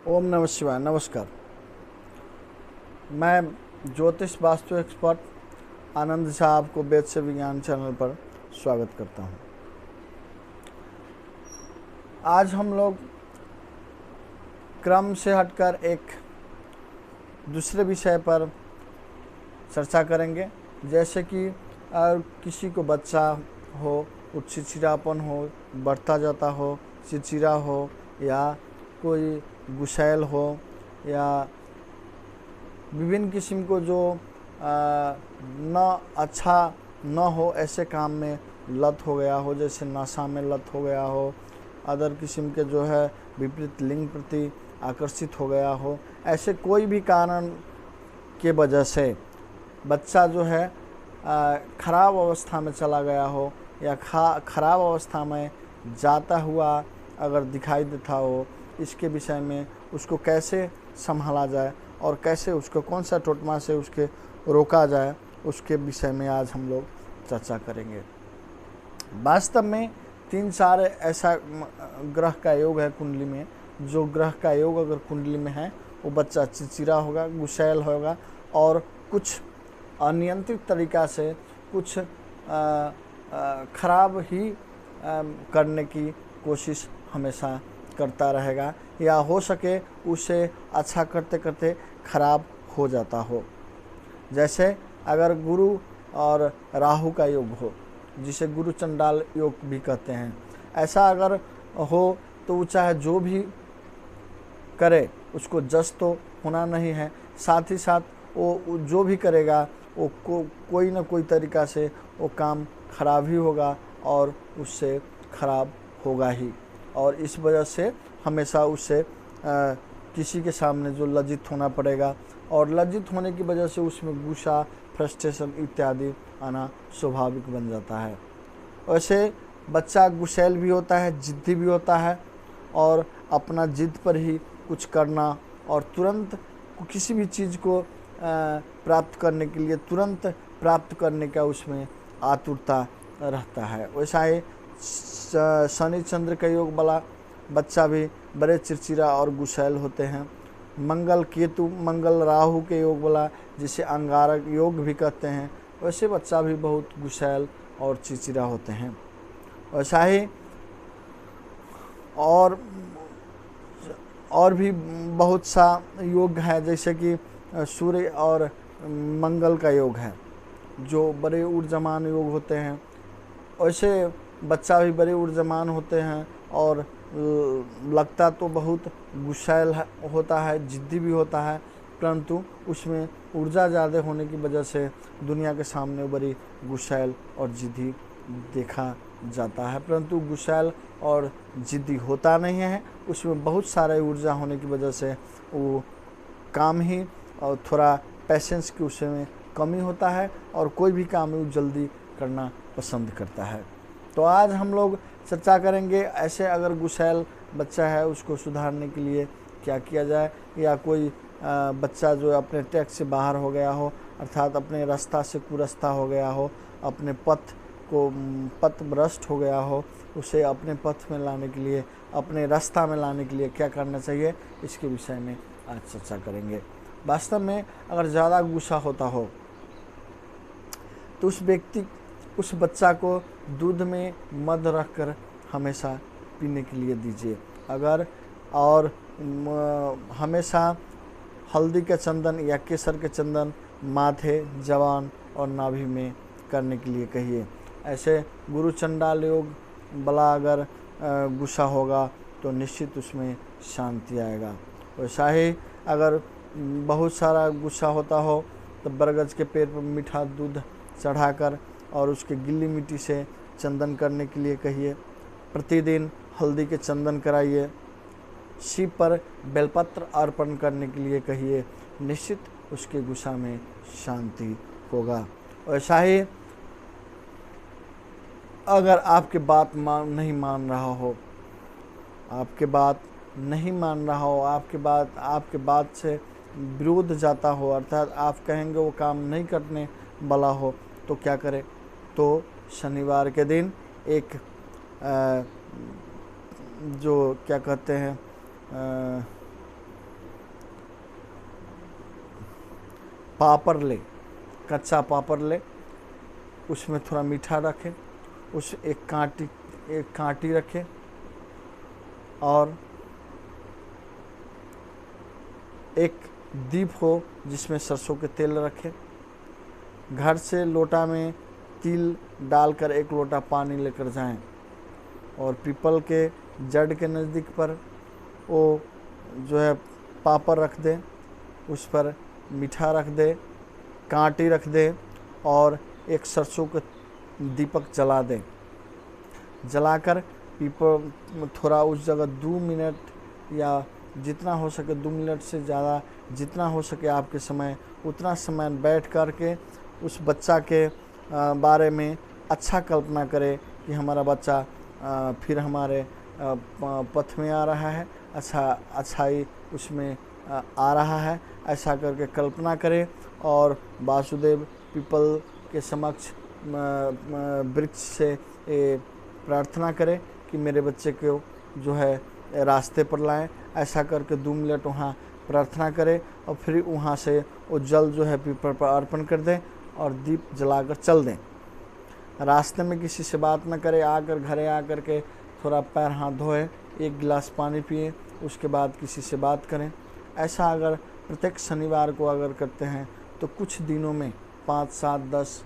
ओम नमः शिवाय। नमस्कार। मैं ज्योतिष वास्तु एक्सपर्ट आनंद शाह आपको वेद से विज्ञान चैनल पर स्वागत करता हूं। आज हम लोग क्रम से हटकर एक दूसरे विषय पर चर्चा करेंगे। जैसे कि अगर किसी को बच्चा हो, कुछ चिड़चिड़ापन हो, बढ़ता जाता हो, चिड़चिड़ा हो, या कोई गुस्सैल हो, या विभिन्न किस्म को जो न अच्छा न हो ऐसे काम में लत हो गया हो, जैसे नशा में लत हो गया हो, अदर किस्म के जो है विपरीत लिंग प्रति आकर्षित हो गया हो, ऐसे कोई भी कारण के वजह से बच्चा जो है खराब अवस्था में चला गया हो, या खराब अवस्था में जाता हुआ अगर दिखाई देता हो, इसके विषय में उसको कैसे संभाला जाए और कैसे उसको कौन सा टोटमा से उसके रोका जाए, उसके विषय में आज हम लोग चर्चा करेंगे। वास्तव में 3-4 ऐसा ग्रह का योग है कुंडली में, जो ग्रह का योग अगर कुंडली में है वो बच्चा चिड़चिड़ा होगा, गुस्सैल होगा और कुछ अनियंत्रित तरीक़ा से कुछ खराब ही करने की कोशिश हमेशा करता रहेगा, या हो सके उसे अच्छा करते करते खराब हो जाता हो। जैसे अगर गुरु और राहु का योग हो, जिसे गुरु चंडाल योग भी कहते हैं, ऐसा अगर हो तो वो चाहे जो भी करे उसको जस तो होना नहीं है, साथ ही साथ वो जो भी करेगा वो कोई ना कोई तरीक़ा से वो काम खराब ही होगा और उससे खराब होगा ही। और इस वजह से हमेशा उससे किसी के सामने जो लज्जित होना पड़ेगा, और लज्जित होने की वजह से उसमें गुस्सा, फ्रस्ट्रेशन इत्यादि आना स्वाभाविक बन जाता है। वैसे बच्चा गुस्सैल भी होता है, जिद्दी भी होता है, और अपना जिद पर ही कुछ करना और तुरंत किसी भी चीज़ को प्राप्त करने के लिए तुरंत प्राप्त करने का उसमें आतुरता रहता है। वैसा ही शनि चंद्र का योग वाला बच्चा भी बड़े चिड़चिड़ा और गुस्सैल होते हैं। मंगल केतु, मंगल राहु के योग वाला, जिसे अंगारक योग भी कहते हैं, वैसे बच्चा भी बहुत गुस्सैल और चिड़चिड़ा होते हैं। वैसा ही और भी बहुत सा योग है, जैसे कि सूर्य और मंगल का योग है, जो बड़े ऊर्जामान योग होते हैं। वैसे बच्चा भी बड़े ऊर्जामान होते हैं और लगता तो बहुत गुस्सैल होता है, जिद्दी भी होता है, परंतु उसमें ऊर्जा ज़्यादा होने की वजह से दुनिया के सामने बड़ी गुस्सैल और जिद्दी देखा जाता है। परंतु गुस्सैल और जिद्दी होता नहीं है, उसमें बहुत सारे ऊर्जा होने की वजह से वो काम ही और थोड़ा पेशेंस की उसमें कमी होता है, और कोई भी काम वो जल्दी करना पसंद करता है। तो आज हम लोग चर्चा करेंगे ऐसे अगर गुस्सैल बच्चा है उसको सुधारने के लिए क्या किया जाए, या कोई बच्चा जो अपने ट्रैक से बाहर हो गया हो, अर्थात अपने रास्ता से कुरास्ता हो गया हो, अपने पथ भ्रष्ट हो गया हो, उसे अपने पथ में लाने के लिए, अपने रास्ता में लाने के लिए क्या करना चाहिए, इसके विषय में आज चर्चा करेंगे। वास्तव में अगर ज़्यादा गुस्सा होता हो तो उस बच्चा को दूध में मध रखकर हमेशा पीने के लिए दीजिए। और हमेशा हल्दी के चंदन या केसर के चंदन माथे, जवान और नाभि में करने के लिए कहिए। ऐसे गुरु चंडाल योग वाला अगर गुस्सा होगा तो निश्चित उसमें शांति आएगा। वैसा ही अगर बहुत सारा गुस्सा होता हो तो बरगद के पेड़ पर मीठा दूध चढ़ाकर और उसके गिल्ली मिट्टी से चंदन करने के लिए कहिए। प्रतिदिन हल्दी के चंदन कराइए। शिव पर बेलपत्र अर्पण करने के लिए कहिए, निश्चित उसके गुस्सा में शांति होगा। वैसा ही अगर आपके बात नहीं मान रहा हो, आपके बात से विरोध जाता हो, अर्थात आप कहेंगे वो काम नहीं करने वाला हो, तो क्या करें? तो शनिवार के दिन एक जो क्या कहते हैं पापड़ ले, कच्चा पापड़ ले, उसमें थोड़ा मीठा रखें, उस एक कांटी रखें और एक दीप हो जिसमें सरसों के तेल रखें। घर से लोटा में तिल डालकर 1 लोटा पानी लेकर जाएं और पीपल के जड़ के नज़दीक पर वो जो है पापड़ रख दें, उस पर मीठा रख दे, कांटी रख दे और एक सरसों का दीपक जला दें। जलाकर पीपल थोड़ा उस जगह 2 मिनट या जितना हो सके 2 मिनट से ज़्यादा जितना हो सके आपके समय उतना समय बैठ कर के उस बच्चा के बारे में अच्छा कल्पना करें कि हमारा बच्चा फिर हमारे पथ में आ रहा है, अच्छाई उसमें आ रहा है, ऐसा करके कल्पना करें और वासुदेव पीपल के समक्ष वृक्ष से प्रार्थना करें कि मेरे बच्चे को जो है रास्ते पर लाएं। ऐसा करके 2 मिनट वहाँ प्रार्थना करें और फिर वहाँ से वो जल जो है पीपल पर अर्पण कर दें और दीप जलाकर चल दें। रास्ते में किसी से बात न करें, आकर घरे आकर के थोड़ा पैर हाथ धोएं, 1 गिलास पानी पिए, उसके बाद किसी से बात करें। ऐसा अगर प्रत्येक शनिवार को अगर करते हैं तो कुछ दिनों में 5, 7, 10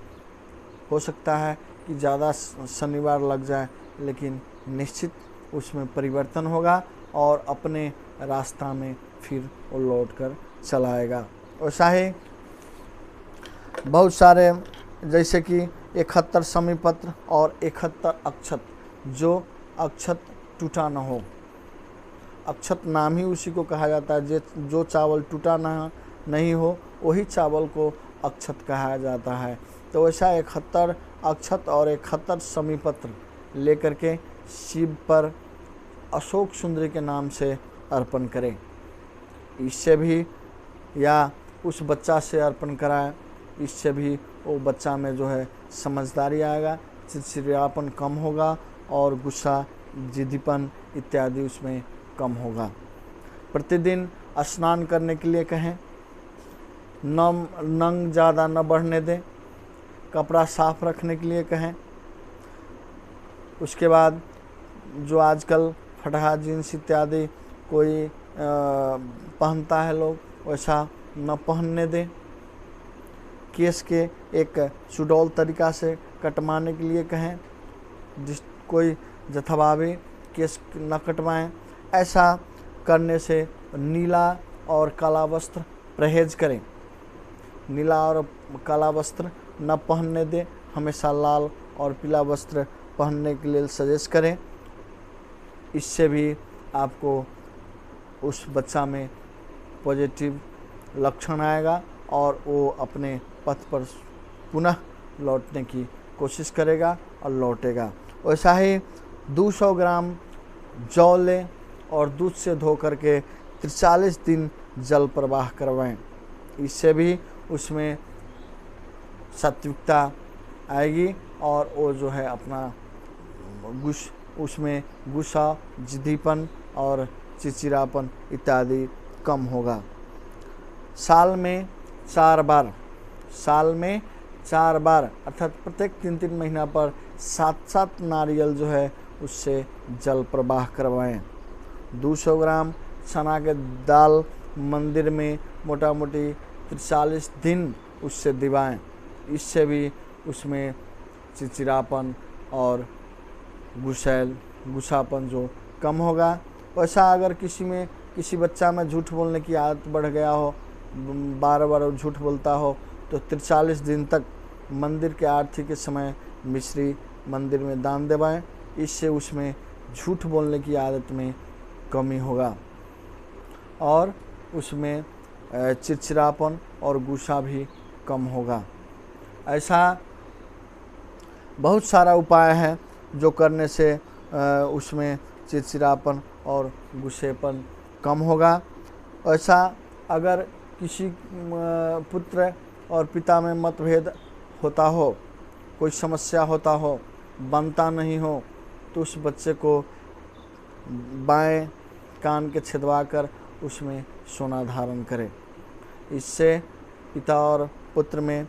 हो सकता है कि ज़्यादा शनिवार लग जाए, लेकिन निश्चित उसमें परिवर्तन होगा और अपने रास्ता में फिर वो लौट कर चला आएगा। वैसा ही बहुत सारे जैसे कि 71 समीपत्र और 71 अक्षत, जो अक्षत टूटा न हो। अक्षत नाम ही उसी को कहा जाता है, जो चावल टूटा नहीं हो वही चावल को अक्षत कहा जाता है। तो वैसा 71 अक्षत और 71 समीपत्र लेकर के शिव पर अशोक सुंदरी के नाम से अर्पण करें। इससे भी या उस बच्चा से अर्पण कराएं, इससे भी वो बच्चा में जो है समझदारी आएगा, चिड़चिड़ापन कम होगा और गुस्सा, जिद्दीपन इत्यादि उसमें कम होगा। प्रतिदिन स्नान करने के लिए कहें, नंग ज़्यादा न बढ़ने दें, कपड़ा साफ रखने के लिए कहें। उसके बाद जो आजकल फटहा जीन्स इत्यादि कोई पहनता है लोग, वैसा न पहनने दें। केस के एक सुडौल तरीका से कटवाने के लिए कहें, कोई जथाभावी केस न कटवाएं। ऐसा करने से नीला और काला वस्त्र परहेज करें। नीला और काला वस्त्र न पहनने दें, हमेशा लाल और पीला वस्त्र पहनने के लिए सजेस्ट करें। इससे भी आपको उस बच्चा में पॉजिटिव लक्षण आएगा और वो अपने पथ पर पुनः लौटने की कोशिश करेगा और लौटेगा। वैसा ही 200 ग्राम जौ लें और दूध से धो करके 43 दिन जल प्रवाह करवाएं। इससे भी उसमें सात्विकता आएगी और वो जो है अपना उसमें गुस्सा, जिद्दीपन और चिड़चिड़ापन इत्यादि कम होगा। साल में 4 बार अर्थात प्रत्येक 3-3 महीना पर 7-7 नारियल जो है उससे जल प्रवाह करवाएं। 200 ग्राम चना के दाल मंदिर में मोटा मोटी 43 दिन उससे दिवाएं। इससे भी उसमें चिड़चिड़ापन और गुस्सापन जो कम होगा। वैसा अगर किसी बच्चा में झूठ बोलने की आदत बढ़ गया हो, बार झूठ बोलता हो, तो 43 दिन तक मंदिर के आरती के समय मिश्री मंदिर में दान देवाएं। इससे उसमें झूठ बोलने की आदत में कमी होगा और उसमें चिड़चिड़ापन और गुस्सा भी कम होगा। ऐसा बहुत सारा उपाय है जो करने से उसमें चिड़चिड़ापन और गुस्सेपन कम होगा। ऐसा अगर किसी पुत्र और पिता में मतभेद होता हो, कोई समस्या होता हो, बनता नहीं हो, तो उस बच्चे को बाएं कान के छिदवा कर उसमें सोना धारण करें। इससे पिता और पुत्र में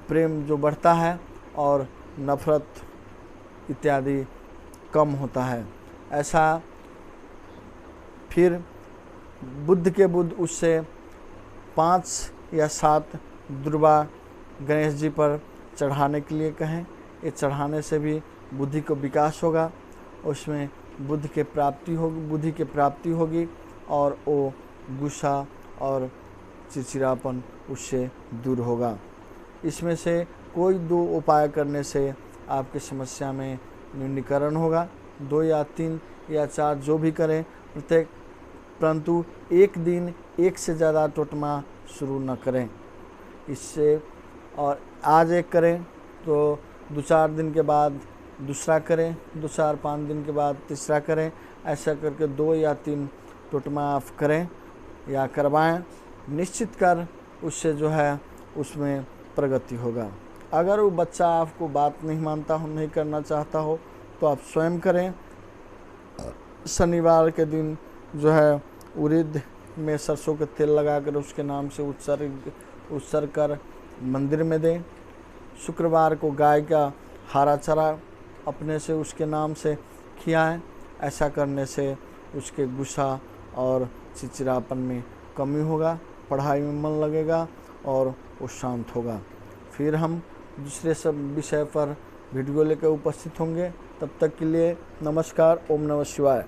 प्रेम जो बढ़ता है और नफरत इत्यादि कम होता है। ऐसा फिर बुध के बुध उससे 5 या 7 दुर्वा गणेश जी पर चढ़ाने के लिए कहें। ये चढ़ाने से भी बुद्धि को विकास होगा, उसमें बुद्धि की प्राप्ति होगी और वो गुस्सा और चिड़चिड़ापन उससे दूर होगा। इसमें से कोई 2 उपाय करने से आपकी समस्या में न्यूनीकरण होगा। 2 या 3 या 4 जो भी करें परंतु एक दिन एक से ज़्यादा टोटमा शुरू न करें। इससे और आज एक करें तो 2-4 दिन के बाद दूसरा करें, 2-4-5 दिन के बाद तीसरा करें। ऐसा करके 2 या 3 टोटमा आप करें या करवाएं, निश्चित कर उससे जो है उसमें प्रगति होगा। अगर वो बच्चा आपको बात नहीं मानता हो, नहीं करना चाहता हो, तो आप स्वयं करें। शनिवार के दिन जो है उड़द में सरसों के तेल लगाकर उसके नाम से उत्सर्ग कर मंदिर में दें। शुक्रवार को गाय का हरा चारा अपने से उसके नाम से खिलाएं। ऐसा करने से उसके गुस्सा और चिड़चिड़ापन में कमी होगा, पढ़ाई में मन लगेगा और वो शांत होगा। फिर हम दूसरे सब विषय पर वीडियो लेकर उपस्थित होंगे। तब तक के लिए नमस्कार। ओम नमः शिवाय।